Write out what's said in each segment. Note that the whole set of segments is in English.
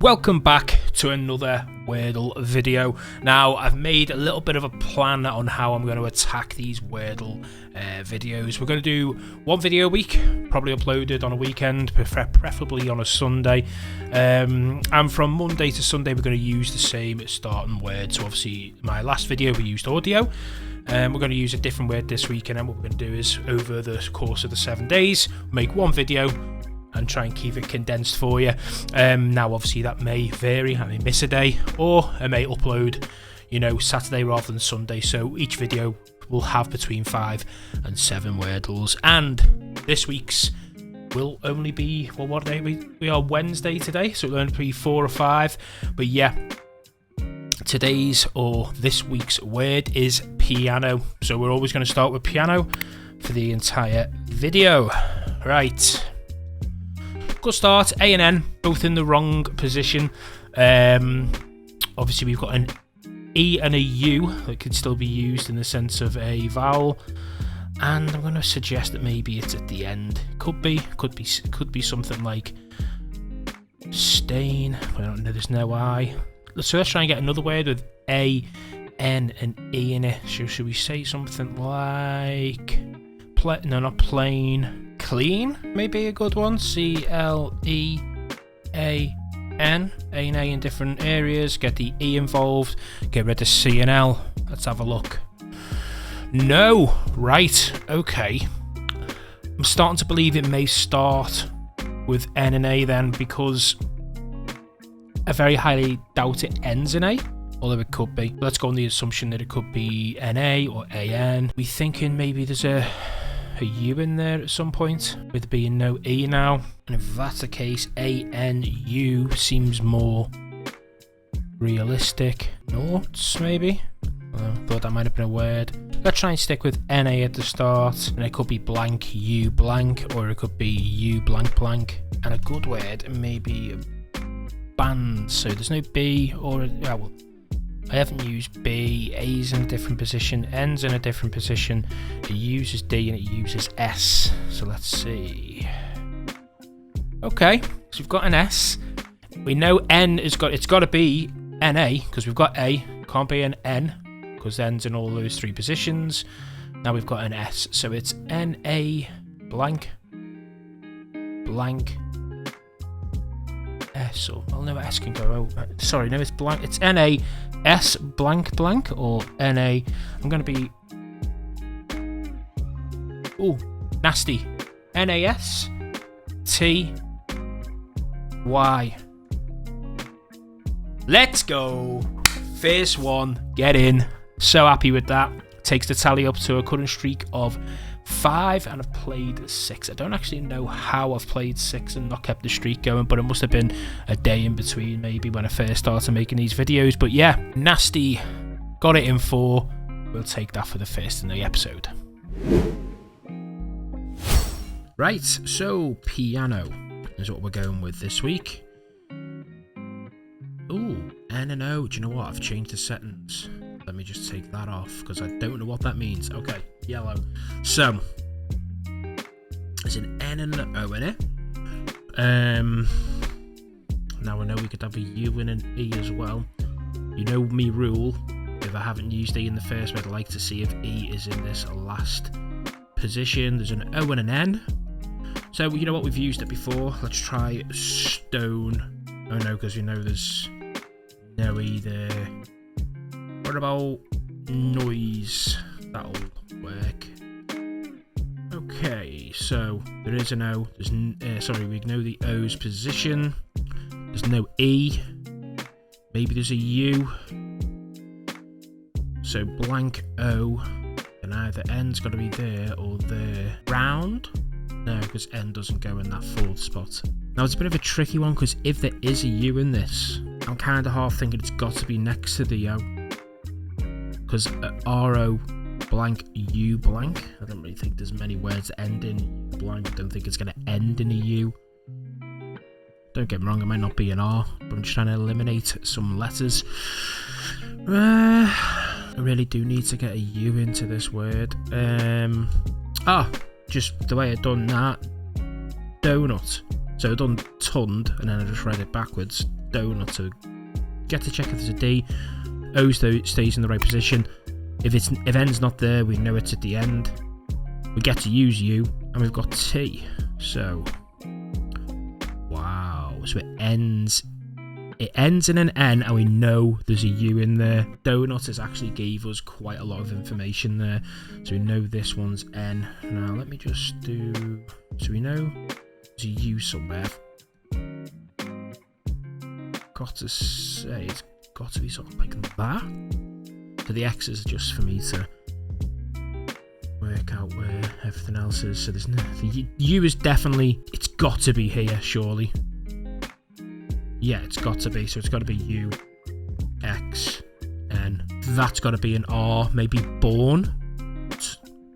Welcome back to another Wordle video. Now, I've made a little bit of a plan on how I'm going to attack these Wordle videos. We're going to do one video a week, probably uploaded on a weekend, preferably on a Sunday. And from Monday to Sunday, we're going to use the same starting word. So obviously, my last video, we used audio. We're going to use a different word this week, and then what we're going to do is, over the course of the 7 days, make one video and try and keep it condensed for you. Now obviously that may vary, I may miss a day, or I may upload, Saturday rather than Sunday, so each video will have between 5 and 7 Wordles, and this week's will only be, well, what day we are Wednesday today, so it'll only be 4 or 5, but yeah, today's or this week's word is piano, so we're always going to start with piano for the entire video. Right, good start. A and N, both in the wrong position. Obviously, we've got an E and a U that could still be used in the sense of a vowel. And I'm going to suggest that maybe it's at the end. Could be something like stain. I don't know. There's no I. So let's try and get another word with A, N, and E in it. So should we say something like no, not plain. Clean, maybe a good one. C-L-E-A-N. A and A in different areas. Get the E involved. Get rid of C and L. Let's have a look. No. Right. Okay. I'm starting to believe it may start with N and A then, because I very highly doubt it ends in A. Although it could be. Let's go on the assumption that it could be N-A or A-N. We thinking maybe there's a U in there at some point, with there being no E now. And if that's the case, A-N-U seems more realistic. Noughts, maybe? Thought that might have been a word. Let's try and stick with N-A at the start. And it could be blank, U blank, or it could be U blank blank. And a good word, maybe band. So there's no B or well, I haven't used B, A's in a different position, N's in a different position, it uses D and it uses S, so let's see. Okay, so we've got an S, we know N it's got to be NA, because we've got A, can't be an N, because N's in all those 3 positions. Now we've got an S, so it's NA blank, blank, S, or, well, no, S can go, sorry, no, it's blank, it's NA, S blank blank, or NA, I'm going to be, oh, nasty, N-A-S-T-Y. Let's go, first one, get in, so happy with that. Takes the tally up to a current streak of 5, and I've played 6. I don't actually know how I've played 6 and not kept the streak going, but it must have been a day in between maybe when I first started making these videos. But yeah, nasty, got it in 4. We'll take that for the first in the episode. Right, so piano is what we're going with this week. Ooh, N and O. Do you know what? I've changed the settings. Let me just take that off, because I don't know what that means. Okay, yellow. So, there's an N and an O in it. Now I know we could have a U and an E as well. You know me rule. If I haven't used E in the first one, I'd like to see if E is in this last position. There's an O and an N. So, you know what? We've used it before. Let's try stone. Oh no, because you know there's no E there. What about noise? That'll work. Okay, so there is an O. There's we know the O's position. There's no E. Maybe there's a U. So blank O, and either N's got to be there or there. Round? No, because N doesn't go in that 4th spot. Now it's a bit of a tricky one, because if there is a U in this, I'm kind of half thinking it's got to be next to the O. Because R-O blank U blank, I don't really think there's many words that end in blank. I don't think it's going to end in a U. Don't get me wrong, it might not be an R, but I'm just trying to eliminate some letters. I really do need to get a U into this word. Just the way I've done that. Donut. So I've done tund, and then I just read it backwards. donut. So get to check if there's a D. O stays in the right position. If N's not there, we know it's at the end. We get to use U, and we've got T. So, wow. So it ends in an N, and we know there's a U in there. Donut has actually gave us quite a lot of information there. So we know this one's N. Now let me just do, so we know there's a U somewhere. Got to say, it's got to be sort of like that. So the X is just for me to work out where everything else is. So there's no, the U is definitely, it's got to be here, surely. Yeah, it's got to be. So it's got to be U, X, N. That's got to be an R, maybe born.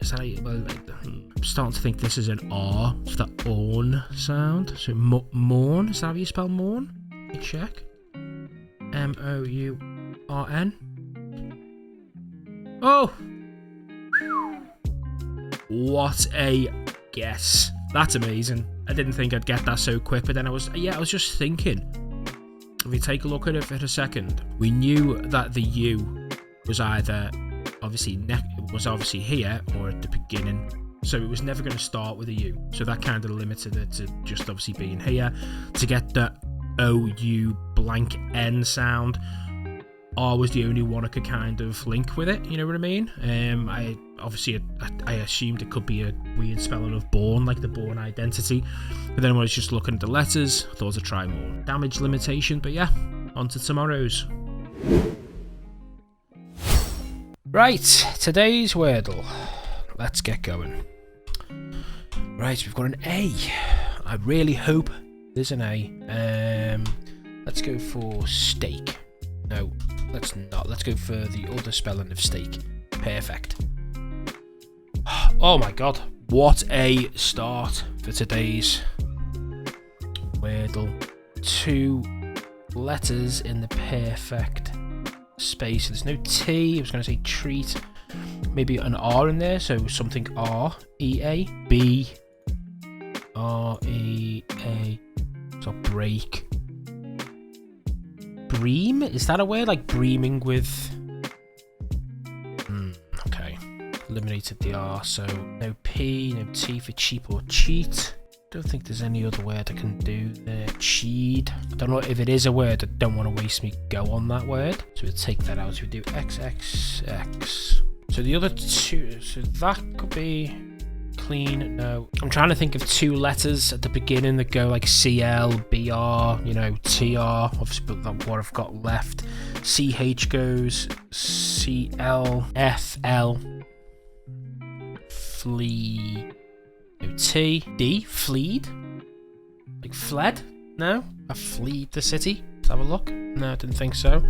Is that well, I'm starting to think this is an R. It's the orn sound. So morn, is that how you spell morn? Let me check. M-O-U-R-N. Oh! What a guess. That's amazing. I didn't think I'd get that so quick, but then I was just thinking. If we take a look at it for a second, we knew that the U was either obviously here or at the beginning. So it was never going to start with a U. So that kind of limited it to just obviously being here. To get the O-U blank N sound, R was the only one I could kind of link with it, you know what I mean? I assumed it could be a weird spelling of born, like the born identity. But then when I was just looking at the letters, I thought I'd try more. Damage limitation, but yeah, on to tomorrow's. Right, today's Wordle. Let's get going. Right, we've got an A. I really hope there's an A. Let's go for steak. No, let's not. Let's go for the other spelling of steak. Perfect. Oh my god, what a start for today's Wordle. 2 letters in the perfect space. There's no T. I was going to say treat. Maybe an R in there, so something R, E-A, B, R-E-A. So break. Bream? Is that a word? Like breaming with... okay. Eliminated the R, so no P, no T for cheap or cheat. Don't think there's any other word I can do there. Cheat. I don't know if it is a word. I don't want to waste me go on that word. So we'll take that out. So we do XXX. So the other 2, so that could be clean. No. I'm trying to think of 2 letters at the beginning that go like CL, BR, you know, TR. Obviously, but that's what I've got left. CH goes CL, FL, flee. No, T, D, fleed? Like fled? No? I fleed the city? Let's have a look. No, I didn't think so.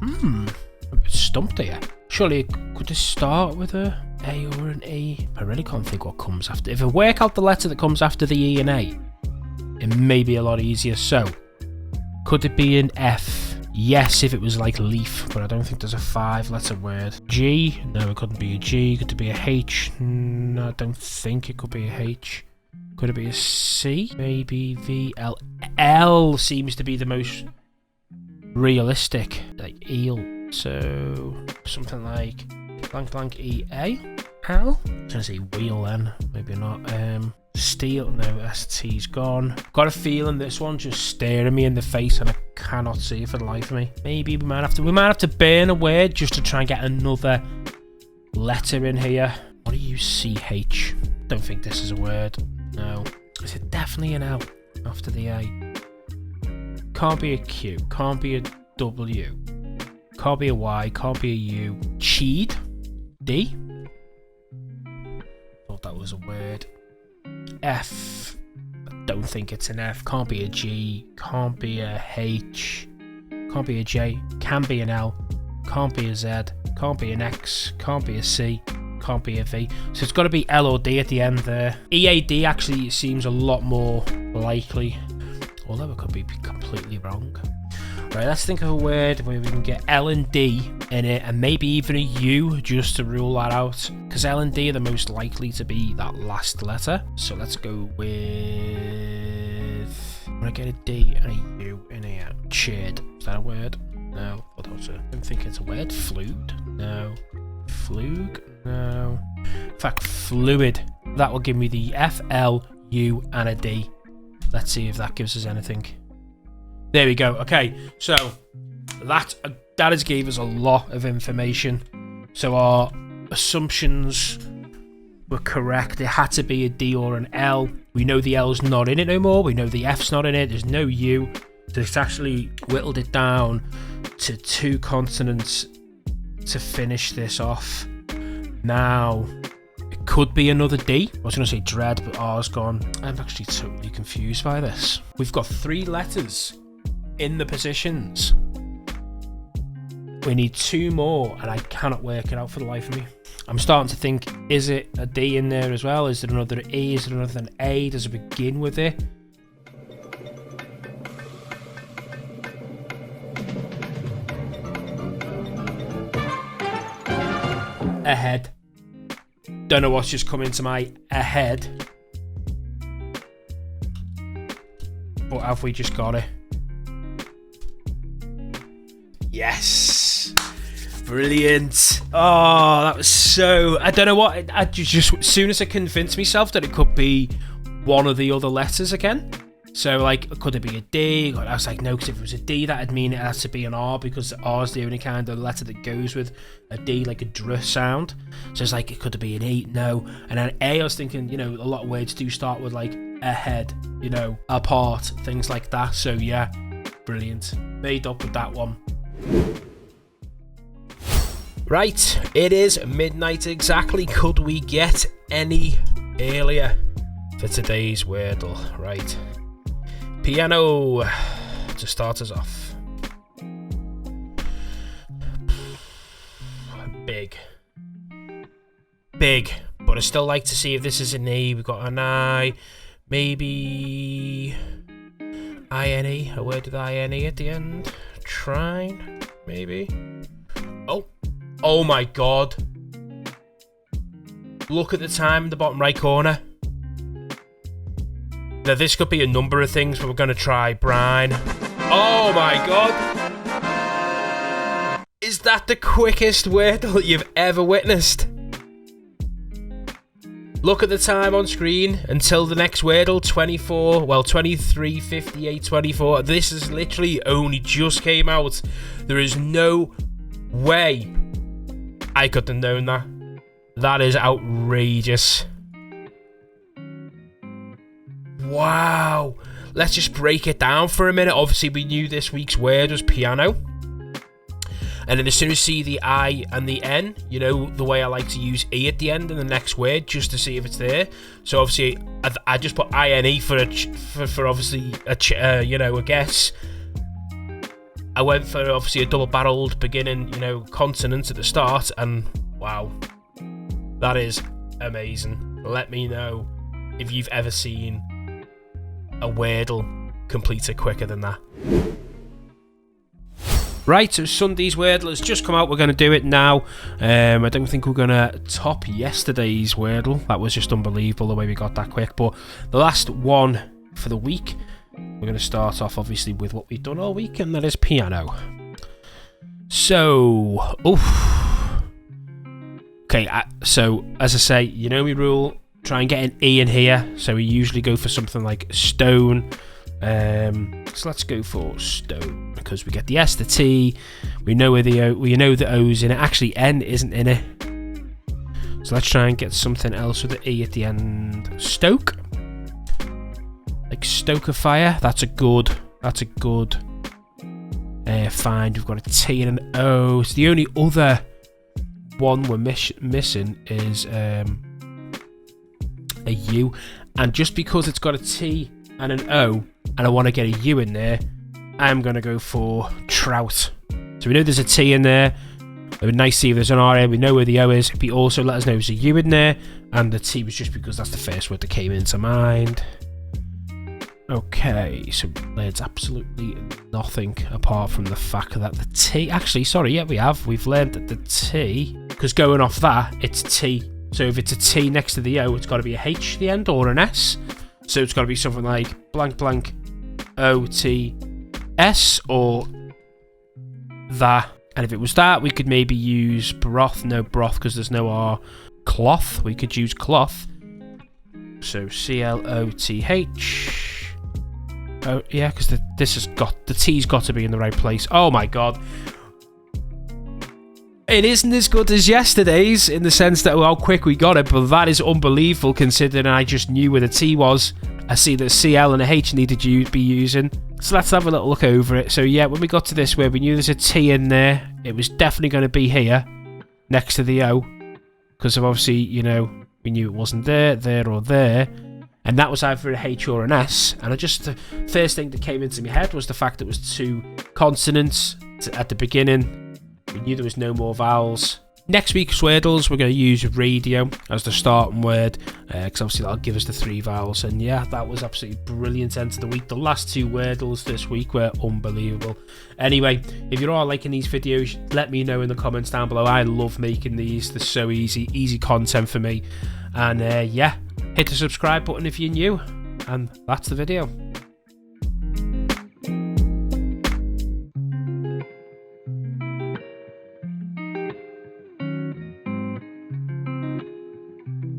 I'm a bit stumped here. Surely, could this start with a A or an E? I really can't think what comes after. If I work out the letter that comes after the E and A, it may be a lot easier. So, could it be an F? Yes, if it was like leaf, but I don't think there's a 5-letter word. G? No, it couldn't be a G. Could it be a H? No, I don't think it could be a H. Could it be a C? Maybe V, L. L seems to be the most realistic. Like eel. So, something like blank blank E-A. L? I was going to say wheel then. Maybe not. Steel, no, ST's gone. Got a feeling this one's just staring me in the face and I cannot see it for the life of me. Maybe we might have to burn a word just to try and get another letter in here. What do you CH? Don't think this is a word. No. Is it definitely an L after the A? Can't be a Q. Can't be a W. Can't be a Y. Can't be a U. Cheed? D? Thought that was a word. F. I don't think it's an F. Can't be a G. Can't be a H. Can't be a J. Can be an L. Can't be a Z. Can't be an X. Can't be a C. Can't be a V. So it's got to be L or D at the end there. EAD actually seems a lot more likely. Although it could be completely wrong. Right, let's think of a word where we can get L and D in it, and maybe even a U just to rule that out. Because L and D are the most likely to be that last letter. So let's go with with... I'm gonna get a D and a U in here. Cheered. Is that a word? No. I don't think it's a word. Fluid? No. Flug? No. In fact, fluid. That will give me the F, L, U, and a D. Let's see if that gives us anything. There we go. Okay, so that has gave us a lot of information. So our assumptions were correct. It had to be a D or an L. We know the L's not in it no more. We know the F's not in it. There's no U. So it's actually whittled it down to 2 consonants to finish this off. Now, it could be another D. I was going to say dread, but R's gone. I'm actually totally confused by this. We've got 3 letters in the positions. We need 2 more, and I cannot work it out for the life of me. I'm starting to think, is it a D in there as well? Is there another E? Is there another A? Does it begin with it? Ahead. Don't know what's just come into my head. But have we just got it? Yes! Brilliant! Oh, that was so... I don't know what... I just as soon as I convinced myself that it could be one of the other letters again. So, like, could it be a D? I was like, no, because if it was a D, that'd mean it has to be an R, because R is the only kind of letter that goes with a D, like a dr sound. So it's like, it could be an E, no. And then A, I was thinking, you know, a lot of words do start with, like, ahead, you know, apart, things like that. So, yeah, brilliant. Made up with that one. Right, it is midnight exactly. Could we get any earlier for today's Wordle? Right. Piano to start us off. Big. But I still like to see if this is an E. We've got an I. Maybe I-N-E. A word with I-N-E at the end. Trine. Maybe. Oh my god. Look at the time in the bottom right corner. Now, this could be a number of things, but we're going to try brine. Oh my god! Is that the quickest Wordle you've ever witnessed? Look at the time on screen until the next Wordle, 23, 58, 24. This is literally only just came out. There is no way I could have known that. That is outrageous. Wow. Let's just break it down for a minute. Obviously, we knew this week's word was piano. And then as soon as you see the I and the N, you know, the way I like to use E at the end in the next word, just to see if it's there. So obviously, I just put I-N-E for obviously, you know, a guess. I went for obviously a double-barreled beginning, you know, consonant at the start, and wow. That is amazing. Let me know if you've ever seen a Wordle complete it quicker than that. Right, so Sunday's Wordle has just come out. We're going to do it now. I don't think we're going to top yesterday's Wordle. That was just unbelievable the way we got that quick. But the last one for the week, we're going to start off obviously with what we've done all week, and that is piano. So, okay, so as I say, you know my rule. Try and get an E in here. So we usually go for something like stone. So let's go for stone because we get the S, the T. We know where the O. We know the O's in it. Actually, N isn't in it. So let's try and get something else with the E at the end. Stoke, like stoke a fire. That's a good find. We've got a T and an O. So the only other one we're missing is a U, and just because it's got a T and an O and I want to get a U in there, I'm going to go for trout. So we know there's a T in there. It would be nice to see if there's an R in. We know where the O is, but also let us know there's a U in there, and the T was just because that's the first word that came into mind. Okay, so there's absolutely nothing apart from the fact that the T, actually, sorry, yeah, we've learned that the T, because going off that, it's T. So if it's a T next to the O, it's got to be a H at the end or an S. So it's got to be something like blank blank OTS or that. And if it was that, we could maybe use broth. No broth because there's no R. Cloth. We could use cloth. So CLOTH. Oh yeah, because this has got the T's got to be in the right place. Oh my god. It isn't as good as yesterday's in the sense that how quick we got it, but that is unbelievable considering I just knew where the T was. I see that CL and a H needed to be using. So let's have a little look over it. So yeah, when we got to this where we knew there's a T in there, it was definitely going to be here, next to the O. Because of obviously, you know, we knew it wasn't there, or there. And that was either a H or an S. And the first thing that came into my head was the fact it was 2 consonants at the beginning. We knew there was no more vowels. Next week's Wordles, we're going to use radio as the starting word, because obviously that'll give us the 3 vowels. And yeah, that was absolutely brilliant end of the week. The last 2 Wordles this week were unbelievable. Anyway, if you're all liking these videos, let me know in the comments down below. I love making these. They're so easy content for me. And yeah, hit the subscribe button if you're new. And that's the video.